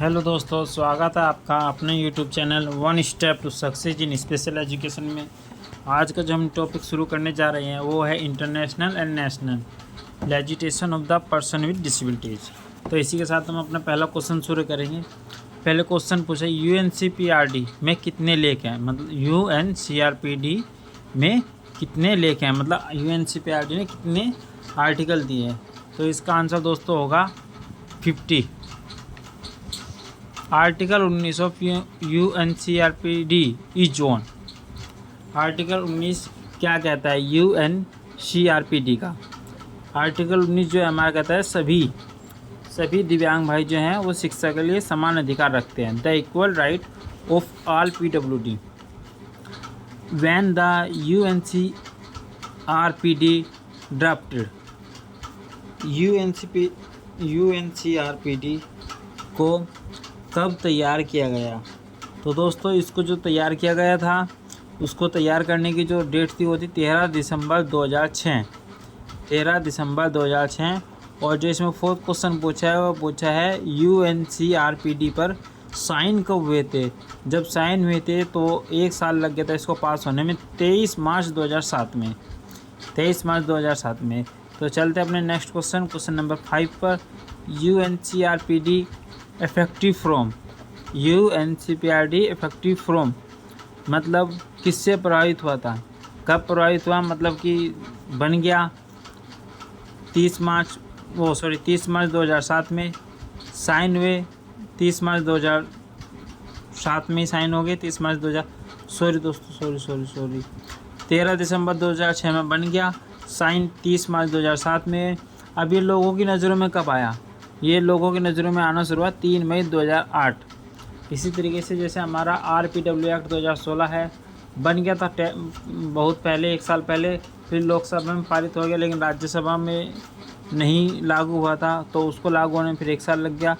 Hello दोस्तों, स्वागत है आपका अपने YouTube channel one step to success in special education में। आज का जो हम टॉपिक शुरू करने जा रहे हैं वो है international and national education of the person with disabilities. तो इसी के साथ हम अपना पहला क्वेश्चन शुरू करेंगे। पहले क्वेश्चन पूछा UNCPRD में कितने लेख हैं, मतलब UNCRPD में कितने लेख हैं, मतलब UNCPRD ने कितने आर्टिकल दिए हैं। तो इसका आंसर दोस्तों होगा 50। Article 19 of UNCRPD is on. Article 19 क्या कहता है UNCRPD का? आर्टिकल 19 जो है हमारा कहता है सभी दिव्यांग भाई जो हैं वो शिक्षा के लिए समान अधिकार रखते हैं। The equal right of all PWD। When the UNCRPD drafted. UNCRPD को कब तैयार किया गया? तो दोस्तों इसको जो तैयार किया गया था उसको तैयार करने की जो डेट थी वो थी 13 दिसंबर 2006। 13 दिसंबर 2006। और जो इसमें फोर्थ क्वेश्चन पूछा है वो पूछा है UNCRPD पर साइन कब हुए थे? जब साइन हुए थे तो 1 साल लग गया था इसको पास होने में, 23 मार्च 2007 में। 23 मार्च 2007 में। तो चलते अपने नेक्स्ट क्वेश्चन नंबर 5 पर। UNCRPD effective from. UNCRPD effective from मतलब किससे प्रभावित हुआ था, कब प्रभावित हुआ, मतलब कि बन गया 30 मार्च 2007 में साइन हुए। 30 मार्च 2007 में साइन हो गए। 30 मार्च 2000 सॉरी 13 दिसंबर 2006 में बन गया साइन, 30 मार्च 2007 में। अब ये लोगों की नज़रों में कब आया? ये लोगों की नज़रों में आना शुरू हुआ 3 मई 2008। इसी तरीके से जैसे हमारा RPW एक्ट 2016 है, बन गया था बहुत पहले, 1 साल पहले, फिर लोकसभा में पारित हो गया लेकिन राज्यसभा में नहीं लागू हुआ था, तो उसको लागू होने में फिर 1 साल लग गया।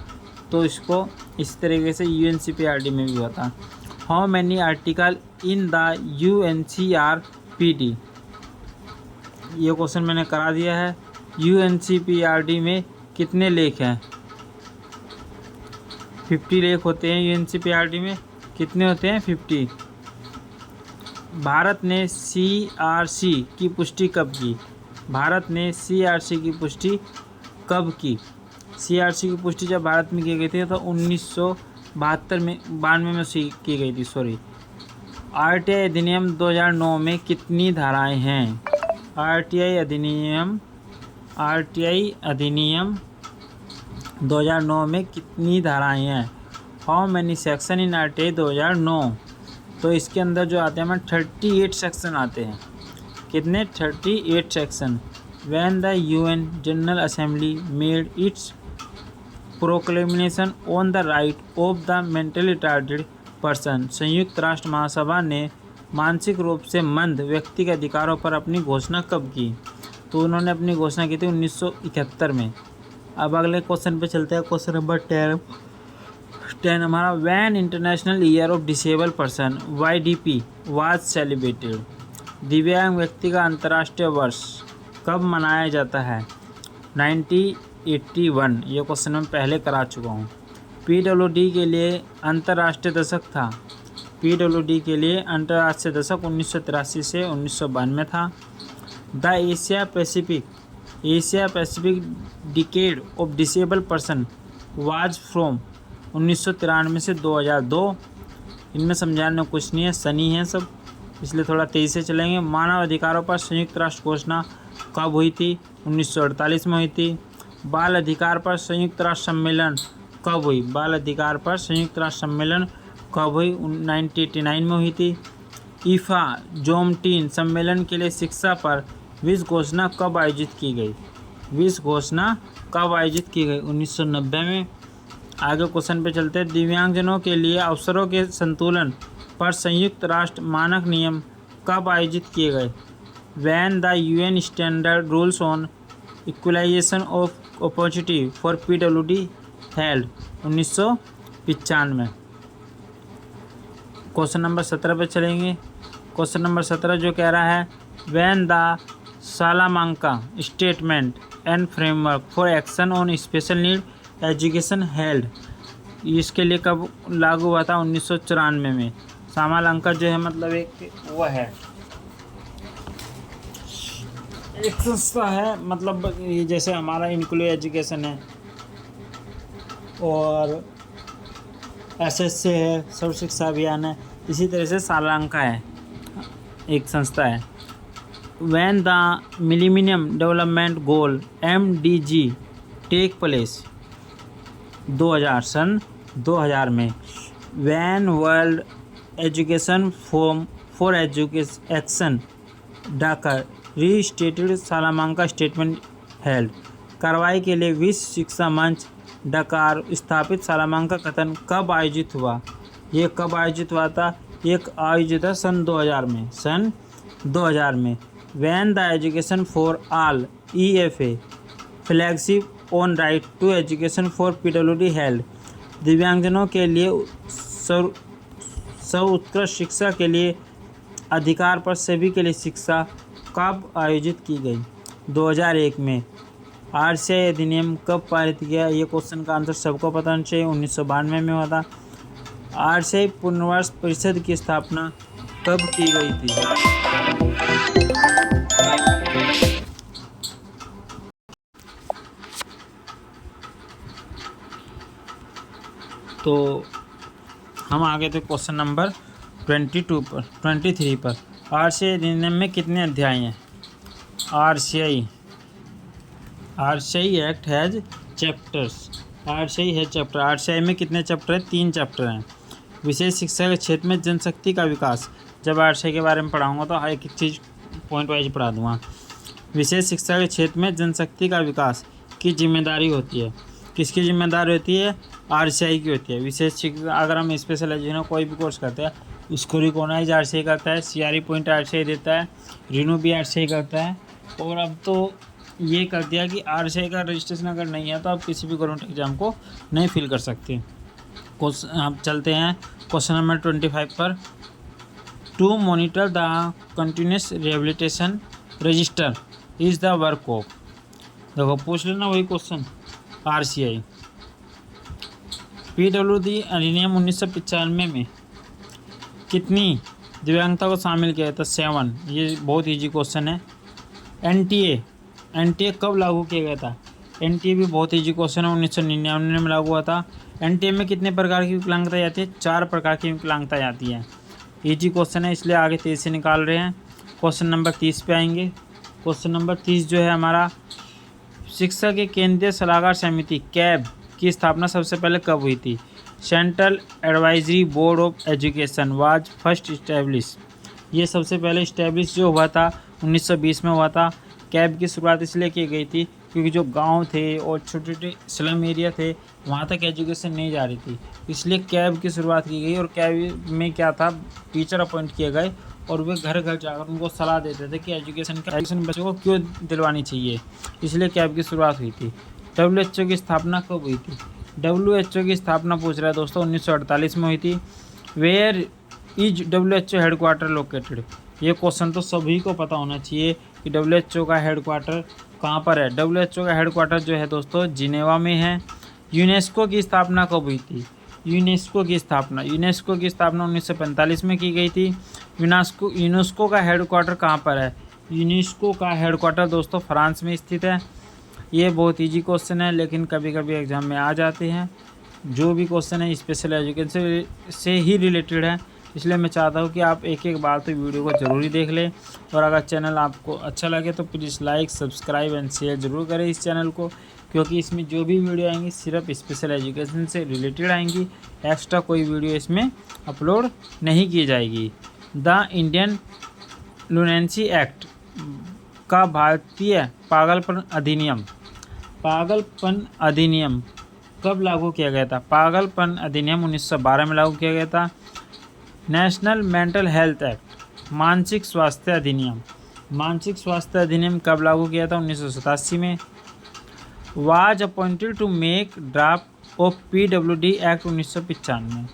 तो इसको इस तरीके से UNCRPD में भी हुआ था। How many article in the UNCRPD? ये क्वेश्चन मैंने करा दिया है। UNCRPD में कितने लेख हैं? 50 लेख होते हैं UNCRPD में। कितने होते हैं? 50। भारत ने CRC की पुष्टि कब की? भारत ने CRC की पुष्टि कब की? CRC की पुष्टि जब भारत में की गई थी तो 1992 में की गई थी। RTI अधिनियम 2009 में कितनी धाराएं हैं? RTI अधिनियम 2009 में कितनी धाराएं हैं? How many section in RTI 2009? तो इसके अंदर जो आते हैं 38 सेक्शन आते हैं। कितने? 38 section. When the UN general assembly made it's proclamation on the right of the mentally retarded person. संयुक्त राष्ट्र महासभा ने मानसिक रूप से मंद व्यक्ति के अधिकारों पर अपनी घोषणा कब की? तो उन्होंने अपनी घोषणा की थी 1971 में। अब अगले क्वेश्चन पे चलते हैं। क्वेश्चन नंबर 10 हमारा। When international year of disable person YDP was celebrated. दिव्यांग व्यक्ति का अंतर्राष्ट्रीय वर्ष कब मनाया जाता है? 1981। ये क्वेश्चन मैं पहले करा चुका हूँ। PWD के लिए अंतर्राष्ट्रीय दशक था। PWD के लिए अंतर्राष्ट्रीय दशक 1983 से 1992 था। The Asia Pacific decade of disable person was from 1993 से 2002। इनमें समझाने में कुछ नहीं है, सनी है सब, इसलिए थोड़ा तेज़ी से चलेंगे। मानव अधिकारों पर संयुक्त राष्ट्र घोषणा कब हुई थी? 1948 में हुई थी। बाल अधिकार पर संयुक्त राष्ट्र सम्मेलन कब हुई? बाल अधिकार पर संयुक्त राष्ट्र सम्मेलन कब हुई? 1989 में हुई थी। ईफा जोमटीन सम्मेलन के लिए शिक्षा पर विश्व घोषणा कब आयोजित की गई? विश्व घोषणा कब आयोजित की गई? 1990 में। आगे क्वेश्चन पे चलते हैं। दिव्यांगजनों के लिए अवसरों के संतुलन पर संयुक्त राष्ट्र मानक नियम कब आयोजित किए गए? When the UN standard rules on equalization of opportunity for PWD held 1995। Question number 17 पे चलेंगे। क्वेश्चन नंबर 17 जो कह रहा है when the सालामांका statement and framework for action on special need education held. इसके लिए कब लागू हुआ था? 1994 में। समालंका जो है मतलब एक वो है, एक संस्था है, मतलब ये जैसे हमारा इंक्लूसिव एजुकेशन है और एसएसए है, सर्व शिक्षा अभियान है, इसी तरह से समालंका है, एक संस्था है। When the millennium development goal MDG take place 2000 सन 2000 में, when world education for action Dakar restated Salamanca statement held. कार्रवाई के लिए विश्व शिक्षा मंच डकार स्थापित सालामांका कथन कब आयोजित हुआ? ये कब आयोजित हुआ था? एक आयोजित था सन 2000 में। When the education for all EFA flagship on right to education for PWD held. दिव्यांगजनों के लिए सर्वोत्कृष्ट शिक्षा के लिए अधिकार पर सभी के लिए शिक्षा कब आयोजित की गई? 2001 में। RCI अधिनियम कब पारित किया? ये क्वेश्चन का आंसर सबको पता होना चाहिए। 1992 में हुआ था। RCI पुनर्वास परिषद की स्थापना कब की गई थी? तो हम आ गए थे क्वेश्चन नंबर 23 पर। RCI अधिनियम में कितने अध्याय हैं? RCI act has chapters. RCI है चैप्टर। RCI में कितने चैप्टर हैं? 3 चैप्टर हैं। विशेष शिक्षा के क्षेत्र में जनशक्ति का विकास। जब RCI के बारे में पढ़ाऊंगा तो हर एक चीज़ पॉइंट वाइज पढ़ा दूंगा। विशेष शिक्षा के क्षेत्र में जनशक्ति का विकास की जिम्मेदारी होती है। किसकी जिम्मेदारी होती है? RCI की होती है। विशेष शिक्षा, अगर हम स्पेशल एजुकेशन कोई भी कोर्स करते हैं उसको रिकॉग्नाइज RCI करता है, CRE पॉइंट RCI देता है, रिन्यू भी RCI करता है। और अब तो ये कर दिया कि RCI का रजिस्ट्रेशन अगर नहीं है तो आप किसी भी गवर्नमेंट एग्जाम को नहीं फिल कर सकते। आप चलते हैं क्वेश्चन नंबर 25 पर। To monitor the continuous rehabilitation register is the work of. देखो पूछ लेना वही क्वेश्चन। RCI PWD अधिनियम 1995 में कितनी दिव्यांगता को शामिल किया था? 7। ये बहुत इजी क्वेश्चन है। NTA कब लागू किया गया था? NTA भी बहुत इजी क्वेश्चन है। 1999 में लागू हुआ था। NTA में कितने प्रकार की विकलांगता आती है? 4 प्रकार की विकलांगता आती है। इजी क्वेश्चन है इसलिए आगे 30 से निकाल रहे हैं। क्वेश्चन नंबर 30 पे आएंगे। क्वेश्चन नंबर 30 जो है हमारा, शिक्षा के केंद्रीय सलाहकार समिति कैब की स्थापना सबसे पहले कब हुई थी? Central advisory board of education was first establish. ये सबसे पहले इस्टेब्लिश जो हुआ था 1920 में हुआ था। कैब की शुरुआत इसलिए की गई थी क्योंकि जो गांव थे और छोटे छोटे स्लम एरिया थे वहाँ तक एजुकेशन नहीं जा रही थी, इसलिए कैब की शुरुआत की गई। और कैब में क्या था, टीचर अपॉइंट किए गए और वे घर घर जाकर उनको सलाह देते थे कि एजुकेशन बच्चों को क्यों दिलवानी चाहिए, इसलिए कैब की शुरुआत हुई थी। WHO की स्थापना कब हुई थी? WHO की स्थापना पूछ रहा है दोस्तों 1948 में हुई थी। Where is WHO headquarter located? ये क्वेश्चन तो सभी को पता होना चाहिए कि WHO का हेडक्वार्टर कहाँ पर है। WHO का हेडक्वार्टर जो है दोस्तों जिनेवा में है। यूनेस्को की स्थापना कब हुई थी? यूनेस्को की स्थापना 1945 में की गई थी। यूनेस्को का हेडक्वार्टर कहाँ पर है? यूनेस्को का हेडक्वार्टर दोस्तों फ्रांस में स्थित है। ये बहुत इजी क्वेश्चन है लेकिन कभी कभी एग्जाम में आ जाते हैं। जो भी क्वेश्चन है स्पेशल एजुकेशन से ही रिलेटेड है, इसलिए मैं चाहता हूँ कि आप एक एक बार तो वीडियो को ज़रूरी देख लें। और अगर चैनल आपको अच्छा लगे तो please like, subscribe and share ज़रूर करें इस चैनल को, क्योंकि इसमें जो भी वीडियो आएंगी सिर्फ स्पेशल एजुकेशन से रिलेटेड आएंगी। एक्स्ट्रा कोई वीडियो इसमें अपलोड नहीं की जाएगी। द इंडियन लुनेंसी एक्ट का भारतीय पागलपन अधिनियम कब लागू किया गया था? पागलपन अधिनियम 1912 में लागू किया गया था। नेशनल मेंटल हेल्थ एक्ट मानसिक स्वास्थ्य अधिनियम कब लागू किया था? 1987 में। Was appointed to make draft of PWD act 1995।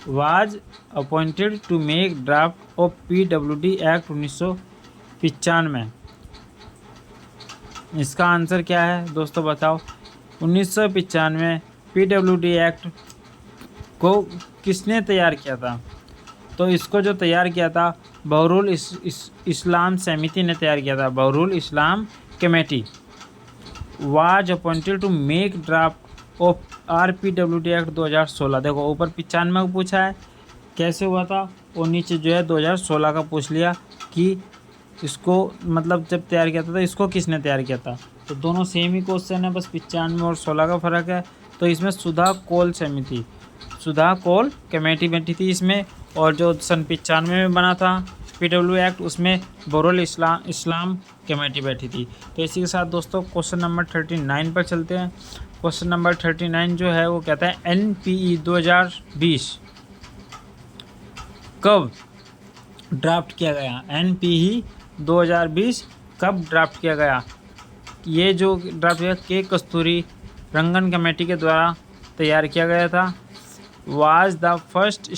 Was appointed to make draft of PWD act 1995। इसका आंसर क्या है दोस्तों बताओ? 1995 PWD एक्ट को किसने तैयार किया था? तो इसको जो तैयार किया था बहरुल इस्लाम समिति ने तैयार किया था। Bahrul Islam committee was appointed to make draft of RPWD act 2016। देखो ऊपर 95 को पूछा है कैसे हुआ था, और नीचे जो है 2016 का पूछ लिया कि इसको मतलब जब तैयार किया था इसको किसने तैयार किया था। तो दोनों सेम ही क्वेश्चन है, बस 95 और 16 का फ़र्क है। तो इसमें सुधा कोल समिति, सुधा कोल कमेटी बैठी थी इसमें, और जो सन 95 में बना था PW एक्ट उसमें बहरुल इस्लाम कमेटी बैठी थी। तो इसी के साथ दोस्तों क्वेश्चन नंबर 39 पर चलते हैं। क्वेश्चन नंबर 39 जो है वो कहता है NPE 2020 कब ड्राफ्ट किया गया? NPE 2020 कब ड्राफ्ट किया गया? ये जो ड्राफ्ट किया के कस्तूरी रंगन कमेटी के द्वारा तैयार किया गया था। Was the first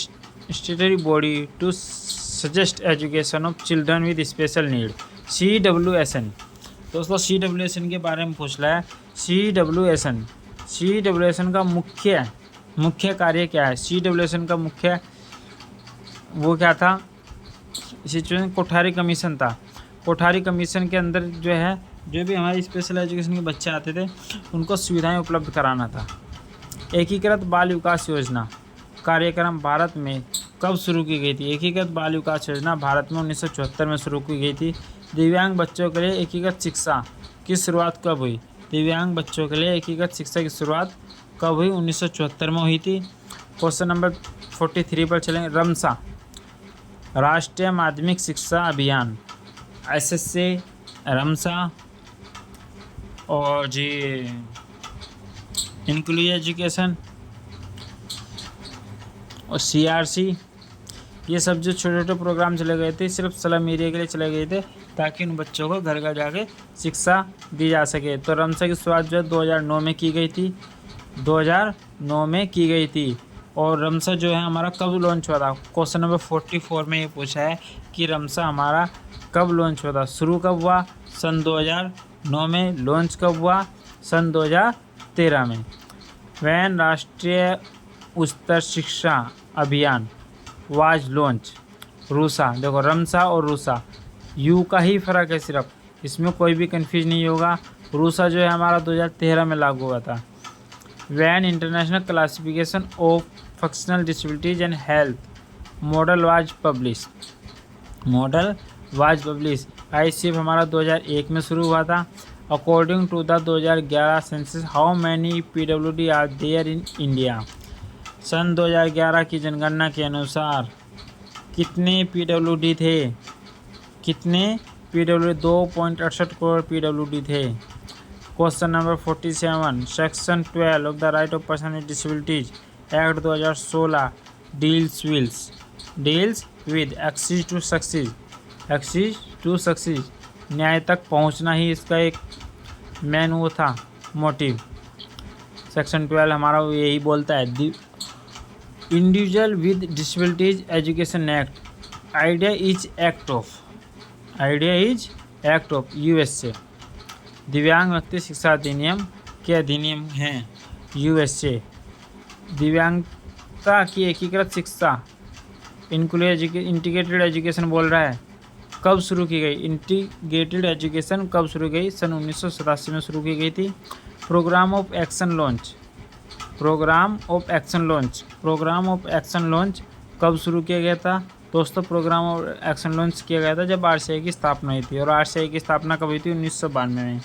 statutory body to suggest education of children with special need, CWSN। दोस्तों CWSN के बारे में पूछ रहा है। CWSN का मुख्य कार्य क्या है? CWSN का मुख्य वो क्या था? सिचुएशन कोठारी कमीशन था। कोठारी कमीशन के अंदर जो है जो भी हमारे स्पेशल एजुकेशन के बच्चे आते थे उनको सुविधाएं उपलब्ध कराना था। एकीकृत बाल विकास योजना कार्यक्रम भारत में कब शुरू की गई थी? एकीकृत बाल विकास योजना भारत में 1974 में शुरू की गई थी। दिव्यांग बच्चों के लिए एकीकृत शिक्षा की शुरुआत कब हुई? दिव्यांग बच्चों के लिए एकीकृत शिक्षा की शुरुआत कब हुई? 1974 में हुई थी। क्वेश्चन नंबर 43 पर चलेंगे। रमसा राष्ट्रीय माध्यमिक शिक्षा अभियान, SSA, रमसा और जी इंक्लूसिव एजुकेशन और CRC, ये सब जो छोटे छोटे प्रोग्राम चले गए थे सिर्फ स्लम एरिया के लिए चले गए थे ताकि उन बच्चों को घर घर जाके शिक्षा दी जा सके। तो रमसा की शुरुआत जो है 2009 में की गई थी, 2009 में की गई थी। और रमसा जो है हमारा कब लॉन्च हुआ था? क्वेश्चन नंबर 44 में ये पूछा है कि रमसा हमारा कब लॉन्च हुआ था? शुरू कब हुआ? सन 2009 में। लॉन्च कब हुआ? सन 2013 में। वैन राष्ट्रीय उच्चतर शिक्षा अभियान वाज लॉन्च, रूसा। देखो रमसा और रूसा यू का ही फ़र्क है सिर्फ, इसमें कोई भी कन्फ्यूज नहीं होगा। रूसा जो है हमारा 2013 में लागू हुआ था। When international classification of functional disabilities and health model was publish, ICF हमारा 2001 में शुरू हुआ था। According to the 2011 census how many PWD are there in India? सन 2011 की जनगणना के अनुसार कितने PWD थे? कितने PWD? 2.68 करोड़ PWD थे। Question number 47 section 12 of the right of person with disabilities act 2016 deals with access to success, न्याय तक पहुंचना ही इसका एक मेन वो था मोटिव। सेक्शन 12 हमारा यही बोलता है। Individual with disabilities education act, idea is act of USA। दिव्यांग व्यक्ति शिक्षा अधिनियम के अधिनियम हैं USA। दिव्यांगता की एकीकृत शिक्षा इंटीग्रेटेड एजुकेशन बोल रहा है कब शुरू की गई? इंटीग्रेटेड एजुकेशन कब शुरू की गई? सन 1987 में शुरू की गई थी। प्रोग्राम ऑफ एक्शन लॉन्च कब शुरू किया गया था? दोस्तों प्रोग्राम ऑफ एक्शन लॉन्च किया गया था जब RCI की स्थापना हुई थी, और RCI की स्थापना कब हुई थी? 1992 में।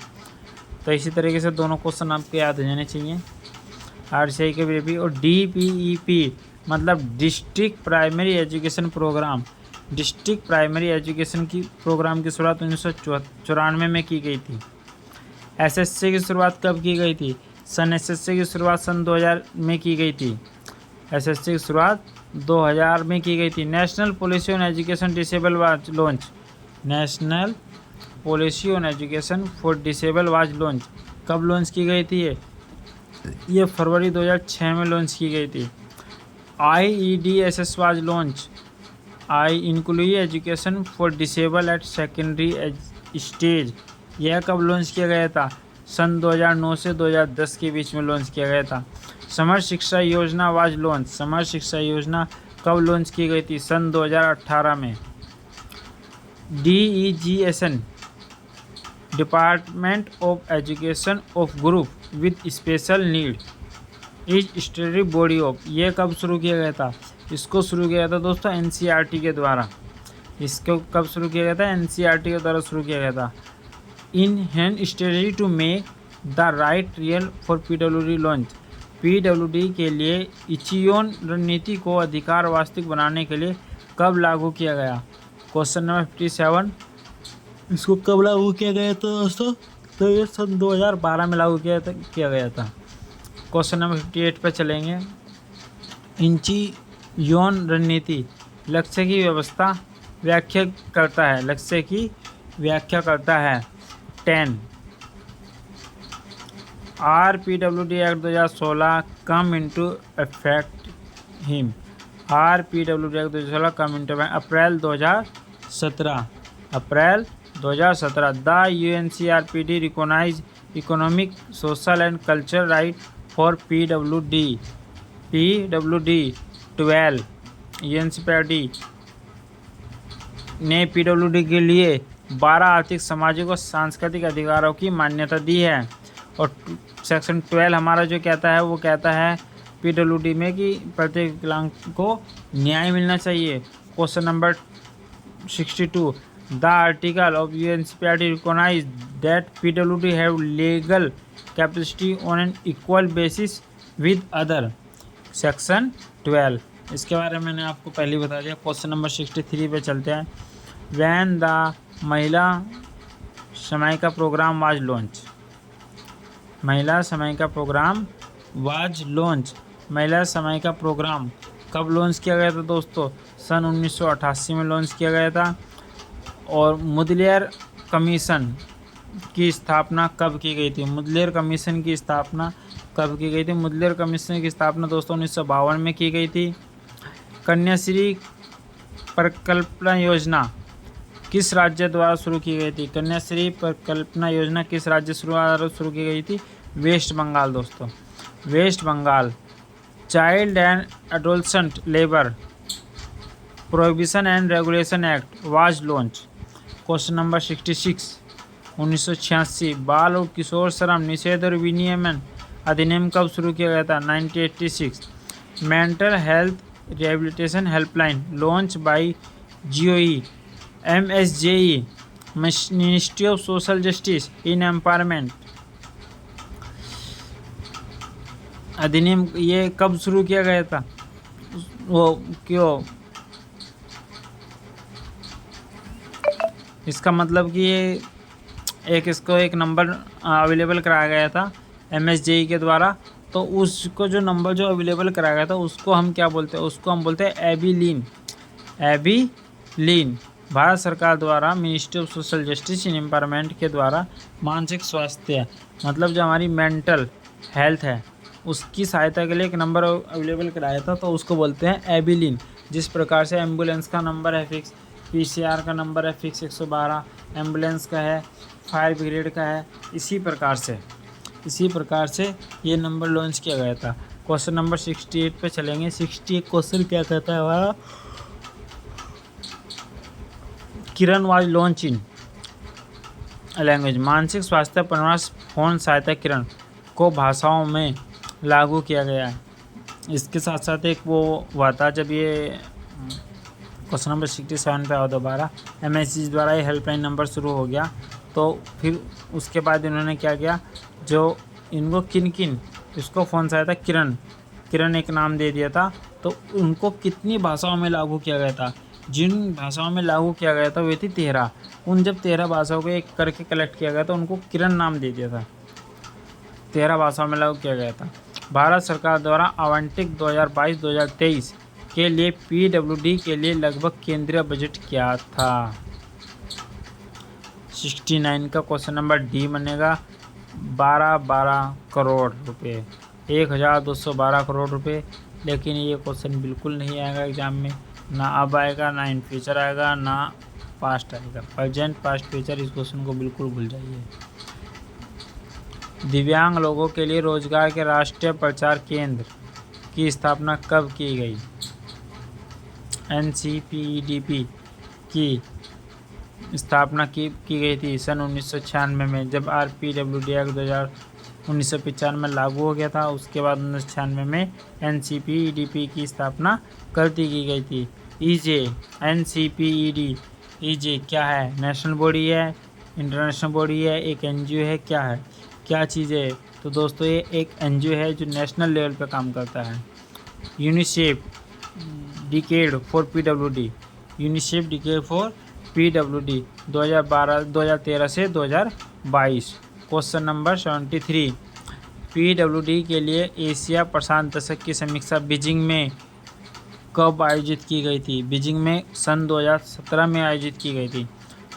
तो इसी तरीके से दोनों क्वेश्चन आपके याद हो जाने चाहिए। RCI के भी। और DPEP मतलब district primary education program, district primary education की प्रोग्राम की शुरुआत 1994 में की गई थी। SSA की शुरुआत कब की गई थी? SSA की शुरुआत सन 2000 में की गई थी। SSA की शुरुआत 2000 में की गई थी। National policy on education disable was launch, national policy on education for disable was launch कब लॉन्च की गई थी? ये फरवरी 2006 में लॉन्च की गई थी। IEDSS was launch, inclusive education for disable at secondary stage, यह कब लॉन्च किया गया था? सन 2009 से 2010 के बीच में लॉन्च किया गया था। समर शिक्षा योजना वाज लॉन्च। समर शिक्षा योजना कब लॉन्च की गई थी? सन 2018 में। DEGSN department of education of group with special need is study body of, ये कब शुरू किया गया था? इसको शुरू किया गया था दोस्तों NCERT के द्वारा। इसको कब शुरू किया गया था? NCERT के द्वारा शुरू किया गया था। In hand strategy to make the right real for PWD launch. PWD के लिए इचियोन रणनीति को अधिकार वास्तविक बनाने के लिए कब लागू किया गया? क्वेश्चन नंबर 57, इसको कब लागू किया गया था दोस्तों? तो ये सन 2012 में लागू किया गया था। क्वेश्चन नंबर 58 पर चलेंगे। इचियोन रणनीति लक्ष्य की व्यवस्था व्याख्या करता है। लक्ष्य की व्याख्या करता है। 10 RPWD act 2016 come into effect him. RPWD act 2016 come into April 2017। April 2017। The UNCRPD recognize economic social and cultural right for PWD। PWD 12 UNCRPD ने PWD के लिए 12 आर्थिक, सामाजिक और सांस्कृतिक अधिकारों की मान्यता दी है। और सेक्शन 12 हमारा जो कहता है वो कहता है PWD में कि प्रत्येक विकलांग को न्याय मिलना चाहिए। Question number 62, the article of UNCRPD recognize that PWD have legal capacity on an equal basis with other. Section 12, इसके बारे में मैंने आपको पहले बता दिया। क्वेश्चन नंबर 63 पे चलते हैं। वैन द महिला समायिका प्रोग्राम वाज लॉन्च। महिला समायिका प्रोग्राम वाज लॉन्च। महिला समायिका प्रोग्राम कब लॉन्च किया गया था दोस्तों? सन 1988 में लॉन्च किया गया था। और मुदलियार कमीशन की स्थापना कब की गई थी? मुदलियार कमीशन की स्थापना कब की गई थी? मुदलियार कमीशन की स्थापना दोस्तों 1952 में की गई थी। कन्याश्री परिकल्पना योजना किस राज्य द्वारा शुरू की गई थी? कन्याश्री परिकल्पना योजना किस राज्य शुरू की गई थी? वेस्ट बंगाल दोस्तों, West Bengal. Child and adolescent labour prohibition and regulation act was launch. Question number 66, 1986। बाल और किशोर श्रम निषेध और विनियमन अधिनियम कब शुरू किया गया था? 1986। Mental health rehabilitation helpline launch by GOE MSJE ministry of social justice in empowerment अधिनियम ये कब शुरू किया गया था? वो क्यों? इसका मतलब कि ये इसको एक नंबर अवेलेबल कराया गया था MSJE के द्वारा। तो उसको जो नंबर जो अवेलेबल कराया गया था उसको हम क्या बोलते हैं? उसको हम बोलते हैं एबीलीन। एबीलीन भारत सरकार द्वारा ministry of social justice in empowerment के द्वारा मानसिक स्वास्थ्य मतलब जो हमारी मेंटल हेल्थ है उसकी सहायता के लिए एक नंबर अवेलेबल कराया था, तो उसको बोलते हैं एबीलीन। जिस प्रकार से एम्बुलेंस का नंबर है फिक्स, PCR का नंबर है फिक्स 112, एम्बुलेंस का है, फायर ब्रिगेड का है, इसी प्रकार से ये नंबर लॉन्च किया गया था। क्वेश्चन नंबर 68 पे चलेंगे। 68 क्वेश्चन क्या कहता है हमारा? किरण वाज लॉन्च इन लैंग्वेज। मानसिक स्वास्थ्य परामर्श फोन सहायता किरण को भाषाओं में लागू किया गया है। इसके साथ साथ एक वो हुआ था जब ये क्वेश्चन नंबर 67 पे आओ दोबारा, MSG द्वारा ये हेल्पलाइन नंबर शुरू हो गया। तो फिर उसके बाद इन्होंने क्या किया, जो इनको किन इसको फ़ोन सहायता किरण एक नाम दे दिया था। तो उनको कितनी भाषाओं में लागू किया गया था? जिन भाषाओं में लागू किया गया था वे थी 13। उन जब 13 भाषाओं को एक करके कलेक्ट किया गया तो उनको किरण नाम दे दिया था। 13 भाषाओं में लागू किया गया था। भारत सरकार द्वारा आवंटित 2022-2023 के लिए PWD के लिए लगभग केंद्रीय बजट क्या था? 69 का क्वेश्चन नंबर डी बनेगा। 12 करोड़ रुपए, 1212 करोड़ रुपए। लेकिन ये क्वेश्चन बिल्कुल नहीं आएगा एग्जाम में, ना अब आएगा, ना इन फ्यूचर आएगा, ना पास्ट आएगा। प्रेजेंट पास्ट फ्यूचर इस क्वेश्चन को बिल्कुल भूल जाइए। दिव्यांग लोगों के लिए रोजगार के राष्ट्रीय प्रचार केंद्र की स्थापना कब की गई? NCPEDP की स्थापना की गई थी सन 1996 में, जब RPWD एक्ट 1995 लागू हो गया था। उसके बाद 1996 में NCPEDP की स्थापना कर दी गई थी। NCPED क्या है? नेशनल बॉडी है, इंटरनेशनल बॉडी है, एक NGO है, क्या है, क्या चीज़ है? तो दोस्तों ये एक NGO है जो नेशनल लेवल पे काम करता है। UNICEF decade for PWD, UNICEF decade for PWD 2013 से 2022। क्वेश्चन नंबर 73, PWD के लिए एशिया प्रशांत दशक की समीक्षा बीजिंग में कब आयोजित की गई थी? बीजिंग में सन 2017 में आयोजित की गई थी।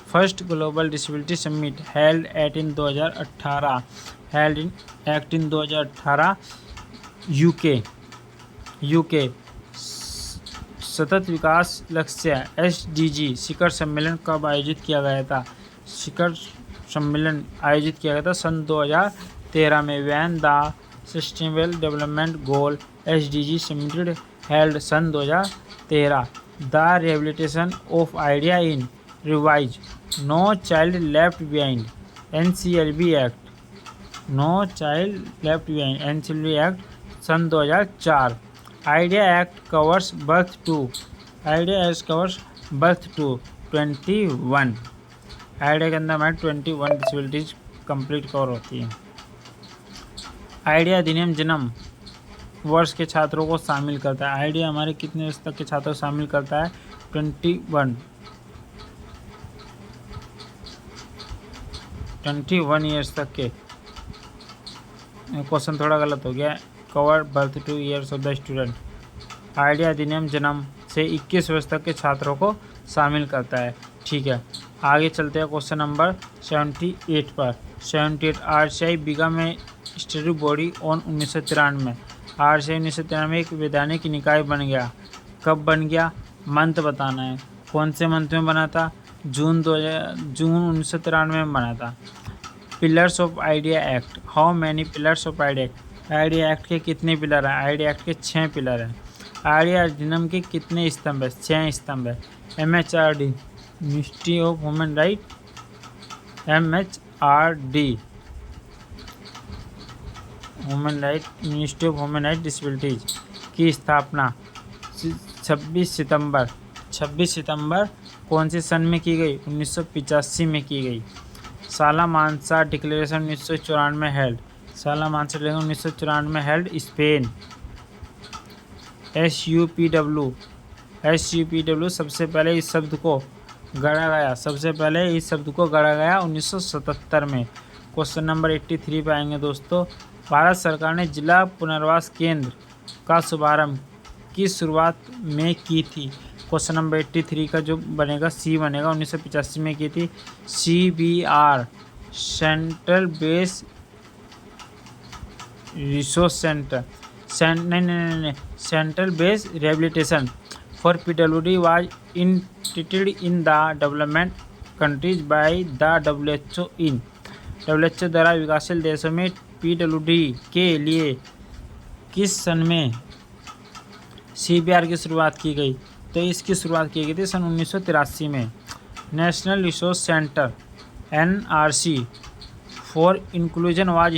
First global disability summit held at in 2018 UK. सतत विकास लक्ष्य SDG शिखर सम्मेलन कब आयोजित किया गया था? शिखर सम्मेलन आयोजित किया गया था सन 2013 में। When the sustainable development goal SDG summit held सन 2013। The rehabilitation of IDEA in revise no child left behind NCLB act, no child left behind NCLB act सन 2004। IDEA act covers birth to 21। IDEA के अंदर हमारे 21 disabilities complete cover होती है। Idea अधिनियम जन्म वर्ष के छात्रों को शामिल करता है। आइडिया हमारे कितने वर्ष तक के छात्रों को शामिल करता है? 21 ईयर्स तक के। क्वेश्चन थोड़ा गलत हो गया। Cover birth two years of the student. Idea अधिनियम जन्म से 21 वर्ष तक के छात्रों को शामिल करता है। ठीक है, आगे चलते हैं क्वेश्चन नंबर 78 पर। 78 RCI बीगा में स्टडी बॉडी ऑन 1993। RCI 1993 एक वैधानिक निकाय बन गया। कब बन गया? मंथ बताना है। कौन से मंथ में बना था? जून 1993 में बना था। Pillars of idea act, how many pillars of idea act? Idea act के कितने पिलर हैं? आइडिया एक्ट के 6 पिलर हैं। आइडिया अधिनियम के कितने स्तंभ है? 6 स्तंभ है। MHRD ministry of human right, MHRD human right, ministry of human right disabilities की स्थापना 26 सितंबर कौन से सन में की गई? 1985 में की गई। Salamanca declaration 1994 held, Salamanca declaration 1994 held Spain. SUPW सबसे पहले इस शब्द को गढ़ा गया 1977 में। क्वेश्चन नंबर 83 पे आएंगे दोस्तों। भारत सरकार ने जिला पुनर्वास केंद्र का शुभारंभ किस शुरुआत में की थी? क्वेश्चन नंबर 83 का जो बनेगा C बनेगा, 1985 में की थी। CBR central base resource centre, central base rehabilitation for PWD was instituted in the development countries by the WHO द्वारा विकासशील देशों में PWD के लिए किस सन में CBR की शुरुआत की गई? तो इसकी शुरुआत की गई थी सन 1983 में। National resource centre NRC for inclusion was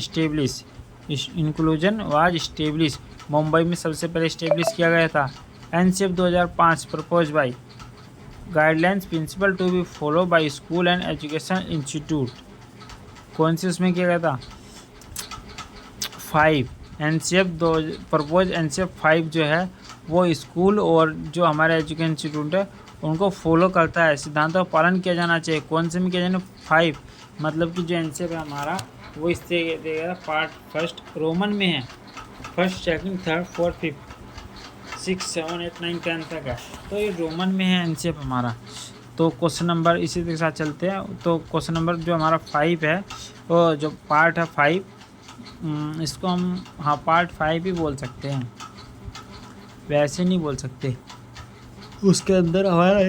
establish Mumbai में सबसे पहले इस्टेब्लिश किया गया था। NCF 2005 propose by guidelines principle to be follow by school and education institute, कौन सी उसमें किया गया था? 5 प्रपोज NCF 5 जो है वो स्कूल और जो हमारे एजुकेशन इंस्टीट्यूट है उनको फॉलो करता है। सिद्धांतों का पालन किया जाना चाहिए। कौन से में किया जाना? 5 मतलब कि जो NCF है हमारा वो इससे देगा पार्ट फर्स्ट रोमन में है। First, second, third, fourth, fifth, 6, 7, 8, 9, 10 तक है, तो ये रोमन में है NCF हमारा। तो क्वेश्चन नंबर इसी के साथ चलते हैं। तो क्वेश्चन नंबर जो हमारा 5 है वो जो पार्ट है 5, इसको हम पार्ट 5 ही बोल सकते हैं, वैसे नहीं बोल सकते। उसके अंदर हमारा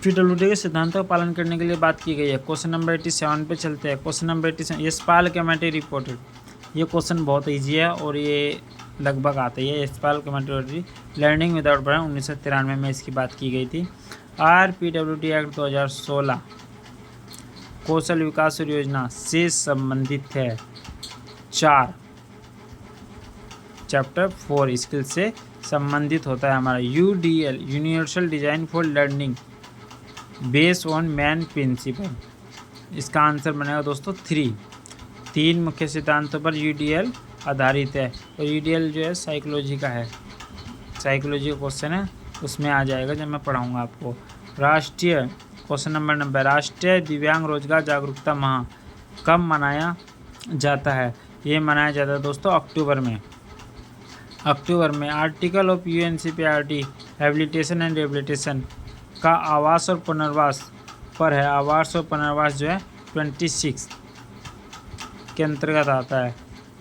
पीडब्ल्यूडी के सिद्धांतों का पालन करने के लिए बात की गई है। क्वेश्चन नंबर 87 पे चलते हैं। Question number 87, Yashpal committee reported. ये क्वेश्चन बहुत ईजी है और ये लगभग आता ही है। Yashpal committee learning without burden 1993 में इसकी बात की गई थी। RPWD एक्ट 2016 कौशल विकास योजना से संबंधित है। 4 चैप्टर 4 स्किल से संबंधित होता है हमारा। UDL universal design for learning based on man principle. इसका आंसर बनेगा दोस्तों 3 मुख्य सिद्धांतों पर UDL आधारित है। और UDL जो है साइकोलॉजी का है, साइकोलॉजी का क्वेश्चन है, उसमें आ जाएगा जब मैं पढ़ाऊँगा आपको। राष्ट्रीय क्वेश्चन नंबर 90, राष्ट्रीय दिव्यांग रोजगार जागरूकता माह कब मनाया जाता है? ये मनाया जाता है दोस्तों अक्टूबर में। Article of UNCPRD habilitation and rehabilitation का आवास और पुनर्वास पर है। आवास और पुनर्वास जो है 26 के अंतर्गत आता है।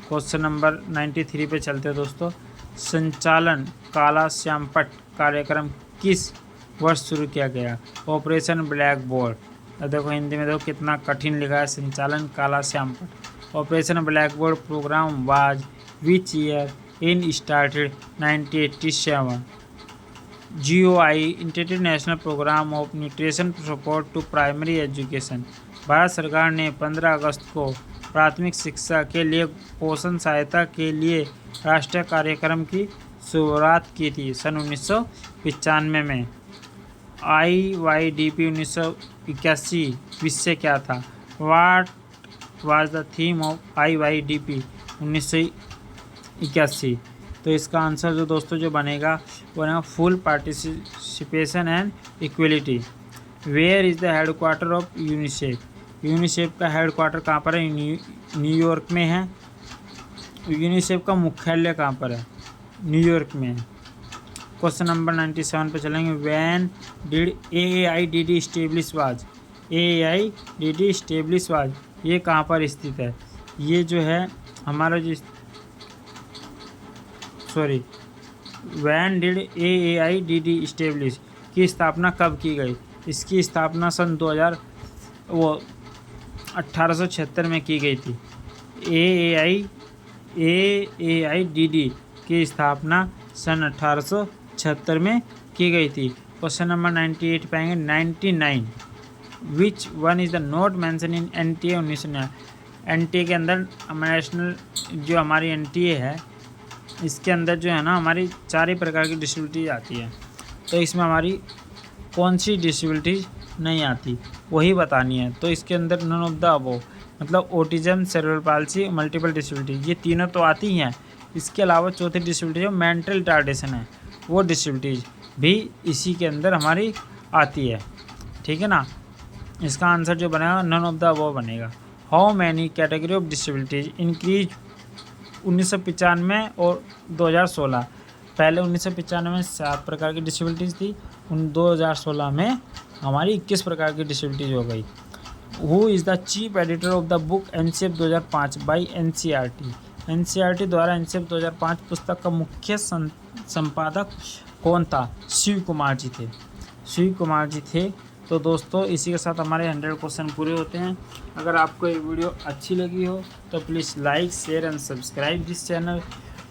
क्वेश्चन नंबर 93 पे चलते हैं दोस्तों। संचालन काला श्यामपट्ट कार्यक्रम किस वर्ष शुरू किया गया? Operation black board. देखो हिंदी में देखो कितना कठिन लिखा है, संचालन काला श्यामपट्ट। Operation black board programme was which year in started 1987। GOI integrated national programme of nutrition support to primary education. Bharat सरकार ने 15 अगस्त को प्राथमिक शिक्षा के लिए पोषण सहायता के लिए राष्ट्रीय कार्यक्रम की शुरुआत की थी सन 1995 में। IYDP 1981 विषय क्या था? What was the theme of IYDP 1981? तो इसका आंसर जो दोस्तों जो बनेगा वो बनेगा full participation and equality. Where is the headquarter of UNICEF? UNICEF का हेडक्वार्टर कहाँ पर है? न्यूयॉर्क में है। यूनिसेफ का मुख्यालय कहाँ पर है? न्यूयॉर्क में है। क्वेश्चन नंबर 97 पे चलेंगे। When did AAIDD establish was? AAIDD establish was ये कहाँ पर स्थित है? ये जो है हमारा जो व्हेन डिड AAIDD इस्टेब्लिश की स्थापना कब की गई? इसकी स्थापना सन 1876 में की गई थी। AAIDD की स्थापना सन 1876 में की गई थी। क्वेश्चन नंबर 98 पाएंगे। 99 which one is the not mention in NTA 1999? NTA के अंदर नेशनल जो हमारी NTA है इसके अंदर जो है ना हमारी 4 ही प्रकार की डिसेबिलिटीज आती है। तो इसमें हमारी कौन सी डिसेबिलिटीज नहीं आती वही बतानी है। तो इसके अंदर नन ऑफ द अबव मतलब autism, cerebral palsy, multiple disability ये तीनों तो आती हैं। इसके अलावा चौथी डिसेबिलिटी जो मेंटल रिटार्डेशन है वो डिसेबिलिटीज भी इसी के अंदर हमारी आती है। ठीक है ना। इसका आंसर जो बनेगा नन ऑफ द अबव बनेगा। How many category of disabilities increase 1995 और 2016? पहले 1995 में 7 प्रकार की डिसेबिलिटीज़ थी, 2016 में हमारी 21 प्रकार की डिसेबिलिटीज हो गई। Who is the chief editor of the book NCF 2005 by NCERT? NCERT द्वारा NCF 2005 पुस्तक का मुख्य संपादक कौन था? शिव कुमार जी थे। तो दोस्तों इसी के साथ हमारे 100 क्वेश्चन पूरे होते हैं। अगर आपको ये वीडियो अच्छी लगी हो तो please like, share and subscribe this channel.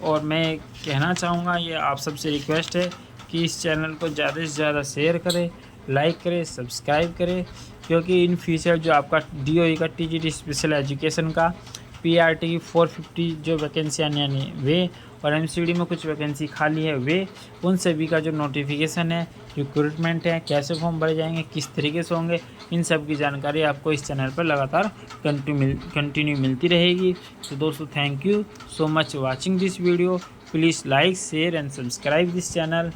और मैं कहना चाहूँगा ये आप सबसे रिक्वेस्ट है कि इस चैनल को ज़्यादा से ज़्यादा शेयर करें, लाइक करें, सब्सक्राइब करें, क्योंकि इन फ्यूचर जो आपका DOE का TGT स्पेशल एजुकेशन का PRT की 450 जो वैकेंसी आने वे और MCD में कुछ वैकेंसी खाली है वे, उन सभी का जो नोटिफिकेशन है, रिक्रूटमेंट है, कैसे फॉर्म भरे जाएंगे, किस तरीके से होंगे, इन सब की जानकारी आपको इस चैनल पर लगातार कंटिन्यू मिलती रहेगी। तो दोस्तों thank you so much watching this video. Please like, share and subscribe this channel.